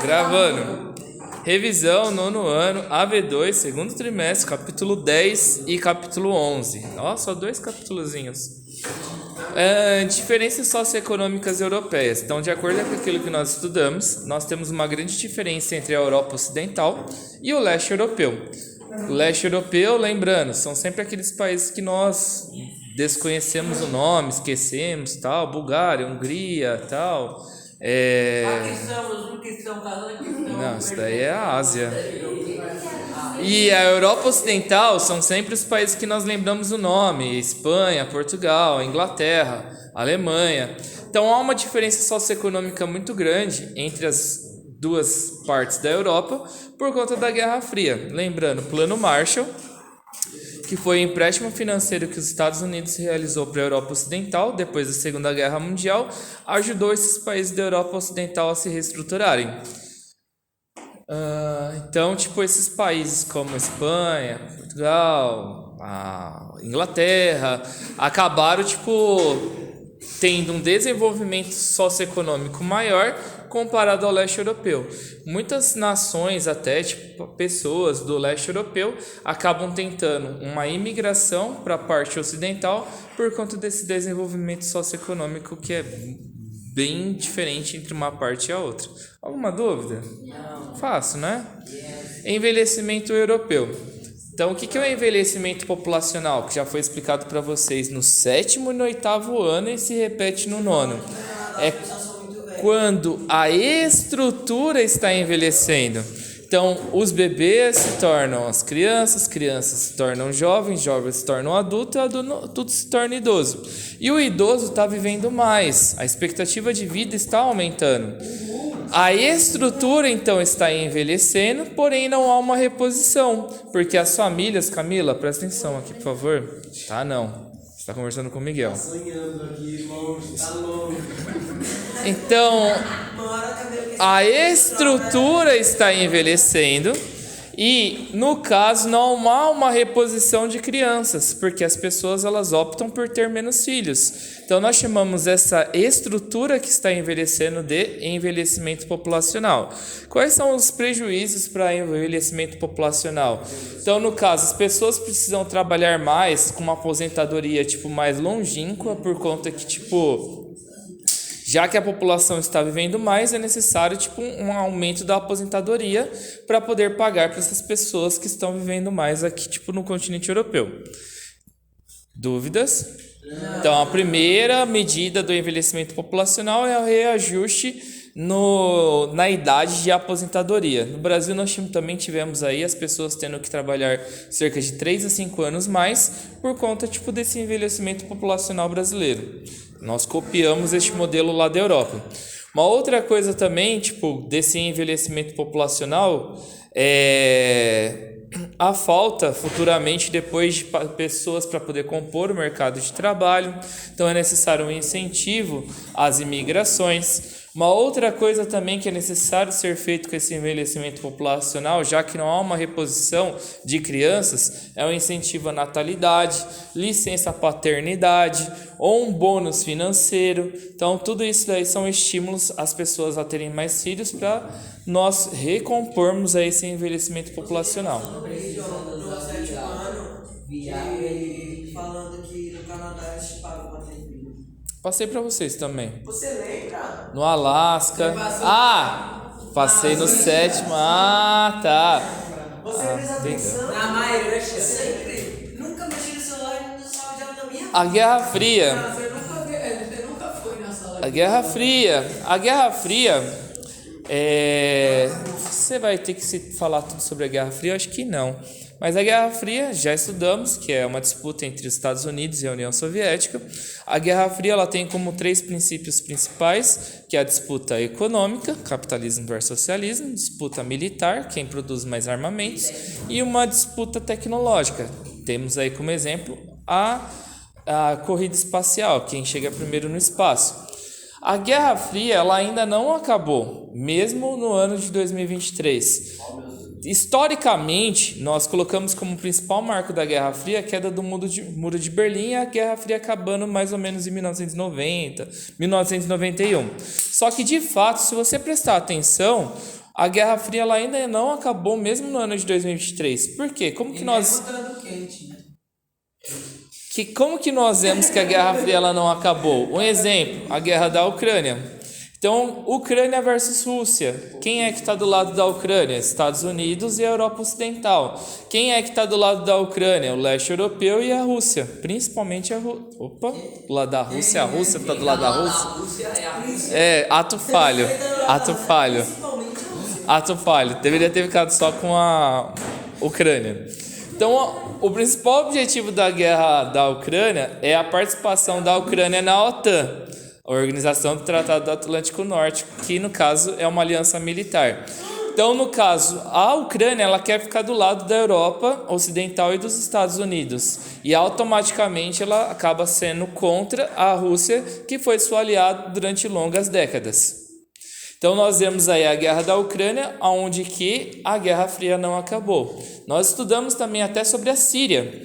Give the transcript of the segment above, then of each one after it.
Gravando. Revisão, nono ano, AV2, segundo trimestre, capítulo 10 e capítulo 11. Ó, só 2 capítulozinhos. Diferenças socioeconômicas europeias. Então, de acordo com aquilo que nós estudamos, nós temos uma grande diferença entre a Europa Ocidental e o leste europeu. O leste europeu, lembrando, são sempre aqueles países que nós desconhecemos o nome, esquecemos, tal, Bulgária, Hungria, tal. Não, isso daí é a Ásia. E a Europa Ocidental são sempre os países que nós lembramos o nome: Espanha, Portugal, Inglaterra, Alemanha. Então há uma diferença socioeconômica muito grande entre as duas partes da Europa por conta da Guerra Fria. Lembrando, Plano Marshall, que foi o empréstimo financeiro que os Estados Unidos realizou para a Europa Ocidental depois da Segunda Guerra Mundial, ajudou esses países da Europa Ocidental a se reestruturarem. Então, esses países como a Espanha, Portugal, a Inglaterra, acabaram, tendo um desenvolvimento socioeconômico maior comparado ao leste europeu. Muitas nações, até pessoas do leste europeu, acabam tentando uma imigração para a parte ocidental por conta desse desenvolvimento socioeconômico que é bem diferente entre uma parte e a outra. Alguma dúvida? Não. Fácil, né? Envelhecimento europeu. Então, o que é o envelhecimento populacional? Que já foi explicado para vocês no 7º e no 8º ano e se repete no 9º. É quando a estrutura está envelhecendo. Então, os bebês se tornam as crianças se tornam jovens se tornam adultos, adulto se torna idoso. E o idoso está vivendo mais, a expectativa de vida está aumentando. A estrutura, então, está envelhecendo, porém não há uma reposição, porque as famílias... Camila, presta atenção aqui, por favor. Tá, não. Você está conversando com o Miguel. Tá sonhando aqui, longe, tá longe. Então, a estrutura está envelhecendo e, no caso, não há uma reposição de crianças, porque as pessoas elas optam por ter menos filhos. Então, nós chamamos essa estrutura que está envelhecendo de envelhecimento populacional. Quais são os prejuízos para envelhecimento populacional? Então, no caso, as pessoas precisam trabalhar mais com uma aposentadoria mais longínqua, por conta que, já que a população está vivendo mais, é necessário um aumento da aposentadoria para poder pagar para essas pessoas que estão vivendo mais aqui no continente europeu. Dúvidas? Não. Então, a primeira medida do envelhecimento populacional é o reajuste na idade de aposentadoria. No Brasil, nós também tivemos aí as pessoas tendo que trabalhar cerca de 3 a 5 anos mais por conta desse envelhecimento populacional brasileiro. Nós copiamos este modelo lá da Europa. Uma outra coisa também, desse envelhecimento populacional é a falta futuramente depois de pessoas para poder compor o mercado de trabalho. Então é necessário um incentivo às imigrações. Uma outra coisa também que é necessário ser feito com esse envelhecimento populacional, já que não há uma reposição de crianças, é um incentivo à natalidade, licença paternidade ou um bônus financeiro. Então, tudo isso daí são estímulos às pessoas a terem mais filhos para nós recompormos esse envelhecimento populacional. Falando que no Canadá eles pagam para ter filho. Passei para vocês também. Você lembra? No Alasca. Passei no 7º. Tá. Você presta atenção? Na maioria sempre. Nunca mexi no celular e não sala de aula da minha vida. A Guerra Fria. Você nunca foi na sala de aula. A Guerra Fria. Você vai ter que falar tudo sobre a Guerra Fria? Eu acho que não. Mas a Guerra Fria, já estudamos, que é uma disputa entre os Estados Unidos e a União Soviética. A Guerra Fria ela tem como 3 princípios principais, que é a disputa econômica, capitalismo versus socialismo, disputa militar, quem produz mais armamentos, e uma disputa tecnológica. Temos aí como exemplo a corrida espacial, quem chega primeiro no espaço. A Guerra Fria ela ainda não acabou, mesmo no ano de 2023. Historicamente, nós colocamos como principal marco da Guerra Fria a queda do Muro de Berlim e a Guerra Fria acabando mais ou menos em 1990, 1991. Só que, de fato, se você prestar atenção, a Guerra Fria ela ainda não acabou mesmo no ano de 2023. Por quê? Como que nós vemos que a Guerra Fria ela não acabou? Um exemplo, a guerra da Ucrânia. Então, Ucrânia versus Rússia. Quem é que está do lado da Ucrânia? Estados Unidos e a Europa Ocidental. Quem é que está do lado da Ucrânia? O leste europeu e a Rússia. Principalmente a Rússia. Opa, do lado da Rússia. A Rússia está do lado da Rússia. Ato falho. Ato falho. Deveria ter ficado só com a Ucrânia. Então, o principal objetivo da guerra da Ucrânia é a participação da Ucrânia na OTAN, a Organização do Tratado do Atlântico Norte, que no caso é uma aliança militar. Então, no caso, a Ucrânia ela quer ficar do lado da Europa Ocidental e dos Estados Unidos. E automaticamente ela acaba sendo contra a Rússia, que foi sua aliada durante longas décadas. Então, nós vemos aí a guerra da Ucrânia, onde que a Guerra Fria não acabou. Nós estudamos também até sobre a Síria,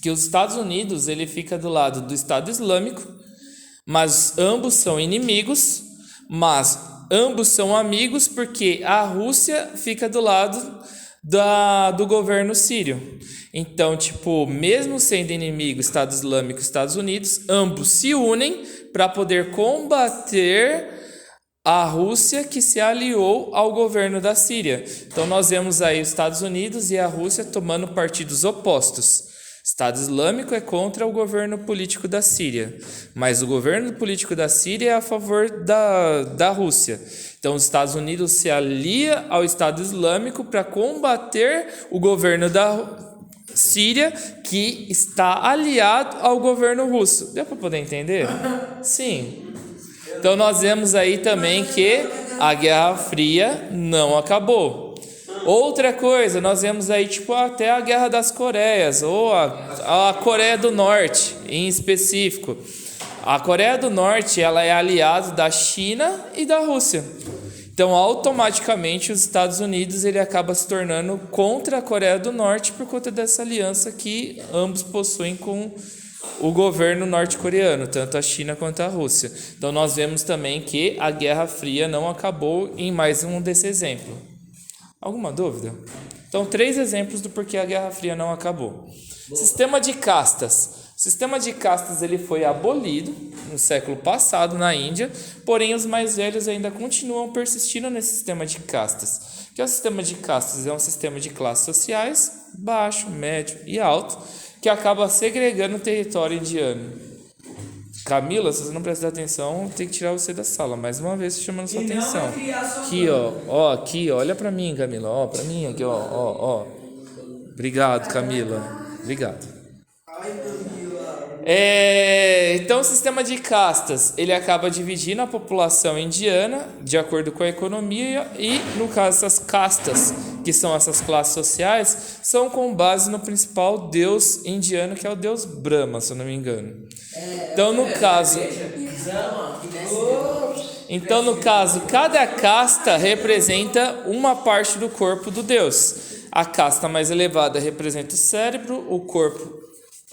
que os Estados Unidos ele fica do lado do Estado Islâmico, mas ambos são inimigos, mas ambos são amigos porque a Rússia fica do lado do governo sírio. Então, mesmo sendo inimigo Estado Islâmico e Estados Unidos, ambos se unem para poder combater a Rússia que se aliou ao governo da Síria. Então nós vemos aí os Estados Unidos e a Rússia tomando partidos opostos. Estado Islâmico é contra o governo político da Síria, mas o governo político da Síria é a favor da Rússia. Então os Estados Unidos se alia ao Estado Islâmico para combater o governo da Síria, que está aliado ao governo russo. Deu para poder entender? Sim. Então nós vemos aí também que a Guerra Fria não acabou. Outra coisa, nós vemos aí até a Guerra das Coreias, ou a Coreia do Norte em específico. A Coreia do Norte ela é aliada da China e da Rússia. Então automaticamente os Estados Unidos ele acaba se tornando contra a Coreia do Norte por conta dessa aliança que ambos possuem com o governo norte-coreano, tanto a China quanto a Rússia. Então nós vemos também que a Guerra Fria não acabou em mais um desse exemplo. Alguma dúvida? Então 3 exemplos do porquê a Guerra Fria não acabou. Sistema de castas. O sistema de castas ele foi abolido no século passado na Índia, porém os mais velhos ainda continuam persistindo nesse sistema de castas. Que é o sistema de castas? É um sistema de classes sociais, baixo, médio e alto, que acaba segregando o território indiano. Camila, se você não prestar atenção, tem que tirar você da sala. Mais uma vez chamando sua atenção. Aqui, aqui, olha pra mim, Camila. Ó, pra mim, aqui, ó. Obrigado, Camila. Obrigado. Então, o sistema de castas, ele acaba dividindo a população indiana de acordo com a economia e, no caso, essas castas, que são essas classes sociais, são com base no principal deus indiano, que é o deus Brahma, se eu não me engano. Então, no caso, cada casta representa uma parte do corpo do deus. A casta mais elevada representa o cérebro,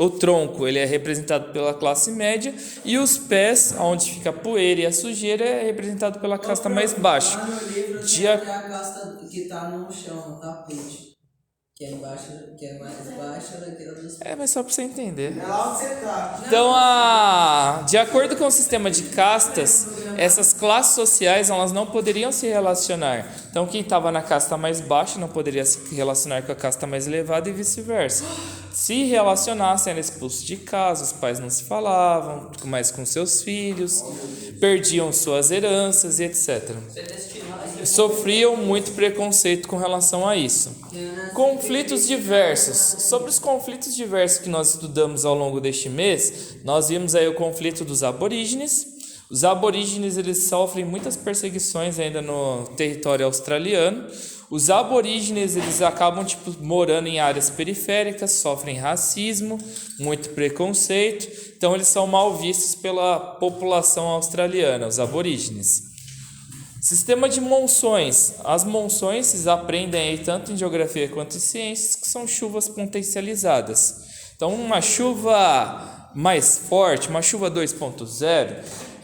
o tronco ele é representado pela classe média e os pés, onde fica a poeira e a sujeira, é representado pela casta mais baixa. No livro tem a casta que está no chão, no tapete, que é mais baixa daquela dos pés. Mas só para você entender. É lá onde você tá. Então, de acordo com o sistema de castas, essas classes sociais elas não poderiam se relacionar. Então, quem estava na casta mais baixa não poderia se relacionar com a casta mais elevada e vice-versa. Se relacionassem, era expulso de casa, os pais não se falavam mais com seus filhos, perdiam suas heranças e etc. Sofriam muito preconceito com relação a isso. Conflitos diversos. Sobre os conflitos diversos que nós estudamos ao longo deste mês, nós vimos aí o conflito dos aborígenes. Os aborígenes eles sofrem muitas perseguições ainda no território australiano. Os aborígenes eles acabam morando em áreas periféricas, sofrem racismo, muito preconceito. Então eles são mal vistos pela população australiana, os aborígenes. Sistema de monções. As monções, vocês aprendem aí tanto em geografia quanto em ciências, que são chuvas potencializadas. Então, uma chuva mais forte, uma chuva 2.0,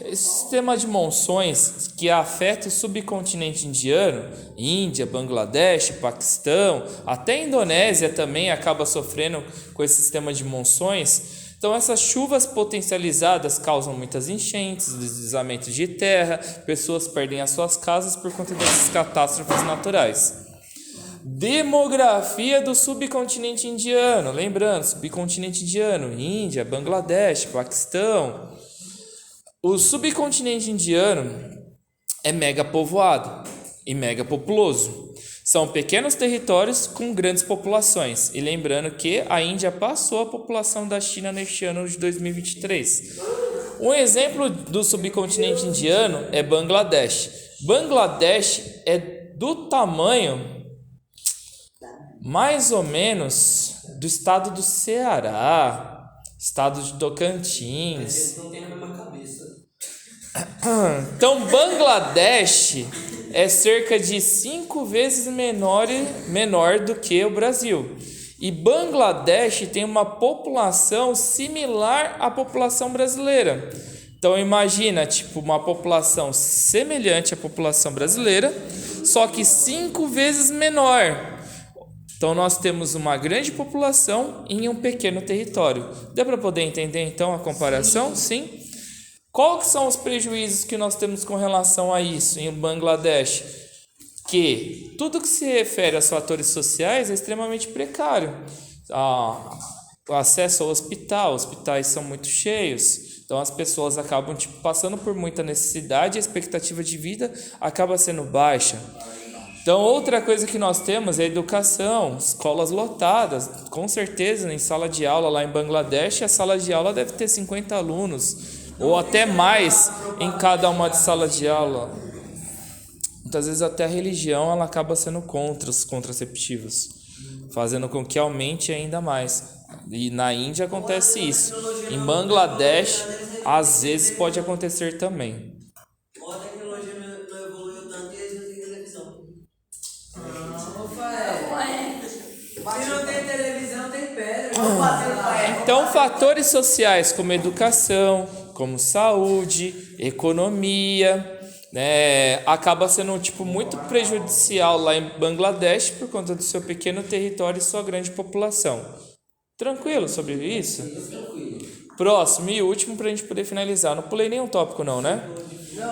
esse sistema de monções que afeta o subcontinente indiano, Índia, Bangladesh, Paquistão, até Indonésia também acaba sofrendo com esse sistema de monções. Então, essas chuvas potencializadas causam muitas enchentes, deslizamentos de terra, pessoas perdem as suas casas por conta dessas catástrofes naturais. Demografia do subcontinente indiano. Lembrando, subcontinente indiano, Índia, Bangladesh, Paquistão. O subcontinente indiano é mega povoado e mega populoso. São pequenos territórios com grandes populações. E lembrando que a Índia passou a população da China neste ano de 2023. Um exemplo do subcontinente indiano é Bangladesh. Bangladesh é do tamanho, mais ou menos, do estado do Ceará, estado de Tocantins. Eles não têm a mesma cabeça. Então, Bangladesh é cerca de 5 vezes menor do que o Brasil. E Bangladesh tem uma população similar à população brasileira. Então, imagina, tipo, uma população semelhante à população brasileira, só que 5 vezes menor. Então, nós temos uma grande população em um pequeno território. Deu para poder entender, então, a comparação? Sim. Quais são os prejuízos que nós temos com relação a isso em Bangladesh? Que tudo que se refere aos fatores sociais é extremamente precário. O acesso ao hospital, hospitais são muito cheios, então as pessoas acabam passando por muita necessidade e a expectativa de vida acaba sendo baixa. Então, outra coisa que nós temos é a educação, escolas lotadas. Com certeza, em sala de aula lá em Bangladesh, a sala de aula deve ter 50 alunos, ou até mais em cada uma de sala de aula. Muitas vezes até a religião ela acaba sendo contra os contraceptivos, fazendo com que aumente ainda mais. E na Índia acontece isso. Em Bangladesh, às vezes pode acontecer também. Ou a tecnologia não evoluiu tanto e eles não têm televisão. Rafael. Se não tem televisão, tem pedra. Então, fatores sociais como educação, como saúde, economia, acaba sendo muito prejudicial lá em Bangladesh por conta do seu pequeno território e sua grande população. Tranquilo sobre isso? Tranquilo. Próximo e último para a gente poder finalizar. Não pulei nenhum tópico não, né?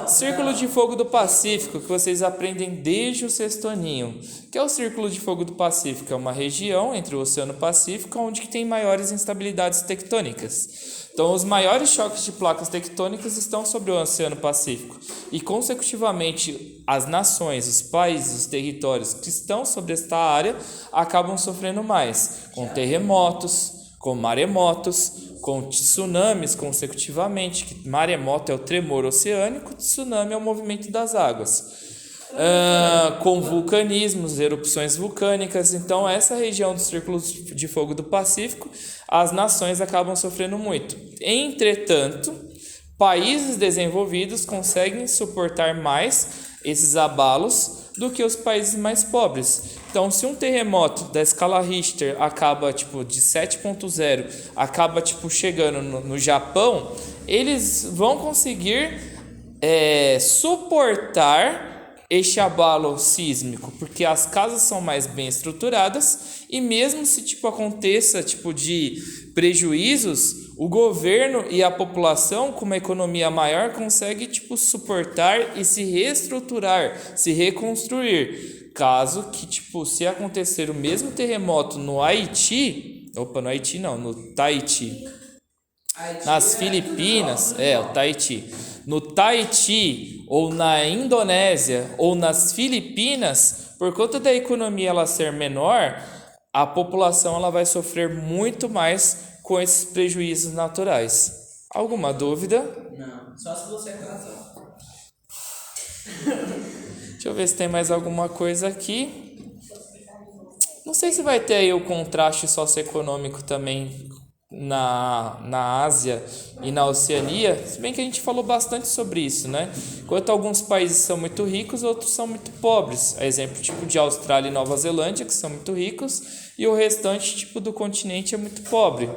Círculo de Fogo do Pacífico, que vocês aprendem desde o sexto aninho. O que é o Círculo de Fogo do Pacífico? É uma região entre o Oceano Pacífico onde tem maiores instabilidades tectônicas. Então, os maiores choques de placas tectônicas estão sobre o Oceano Pacífico. E, consecutivamente, as nações, os países, os territórios que estão sobre esta área acabam sofrendo mais, com terremotos, com maremotos, com tsunamis consecutivamente, que maremoto é o tremor oceânico, tsunami é o movimento das águas. Com vulcanismos, erupções vulcânicas. Então, essa região do Círculo de Fogo do Pacífico, as nações acabam sofrendo muito. Entretanto, países desenvolvidos conseguem suportar mais esses abalos do que os países mais pobres. Então, se um terremoto da escala Richter acaba de 7.0, acaba chegando no Japão, eles vão conseguir suportar este abalo sísmico, porque as casas são mais bem estruturadas e mesmo se aconteça de prejuízos, o governo e a população com uma economia maior consegue suportar e se reestruturar, se reconstruir. Caso que se acontecer o mesmo terremoto no Haiti, no Tahiti, nas Filipinas, o Tahiti, no Tahiti ou na Indonésia ou nas Filipinas, por conta da economia ela ser menor, a população ela vai sofrer muito mais com esses prejuízos naturais. Alguma dúvida? Não, só se você é casado. Deixa eu ver se tem mais alguma coisa aqui. Não sei se vai ter aí o contraste socioeconômico também na Ásia e na Oceania, se bem que a gente falou bastante sobre isso, né? Enquanto alguns países são muito ricos, outros são muito pobres. Exemplo tipo de Austrália e Nova Zelândia, que são muito ricos, e o restante tipo do continente é muito pobre.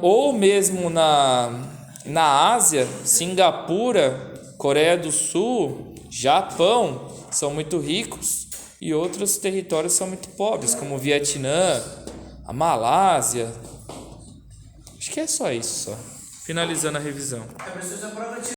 Ou mesmo na Ásia, Singapura, Coreia do Sul, Japão são muito ricos e outros territórios são muito pobres, como o Vietnã, a Malásia. Acho que é só isso, só. Finalizando a revisão. É preciso a prova de